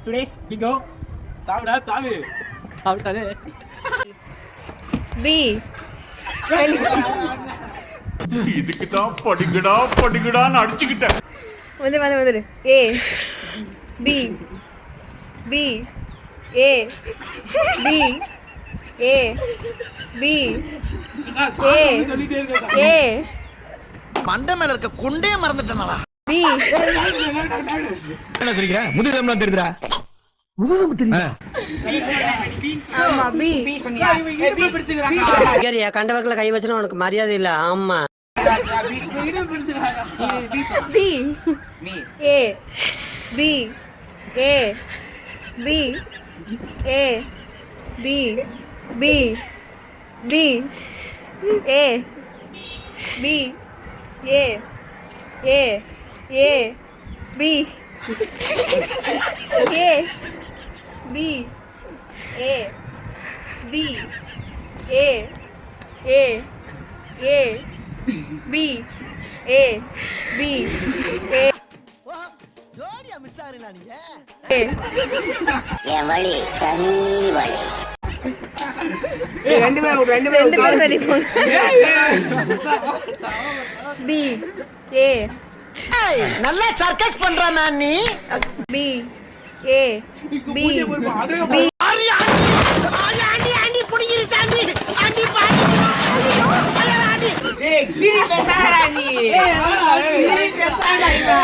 Today's we go. தாவி. சாப்பிட்டாலே. B. இதுக்கு தான் படிக்கடான்னு அடிச்சுக்கிட்டேன். வந்து A. B. B. A. B. A. B. A. A. மண்டை மேல இருக்க கொண்டே மறந்துட்டேனாடா. B. என்ன சொல்றீங்க? முதுகுலாம் தெரியுதுடா. முதுகுலாம் தெரியுதா? ஆமா B. கேரியா கண்டவர்களை கை வச்சனா உனக்கு மரியாதை இல்ல. ஆமா B. A. B. A. B. A. B. B. B. A. B. A. A. A. B. A. B. A. B. A. A. A. B. A. B. A. ஜோடியா மிஸ் ஆறீங்களா நீங்க? A. என் வழி தனி வழி. ரெண்டு பேரும் ready போங்க. B. A. நல்லா circus பண்ற மேன் நீ. B. A. B. B. ஆண்டி புடிங்கிரு தாண்டி. ஆண்டி பாடி. ஏய் சிரி பேசாதடா நீ. சிரி பேசாதடா.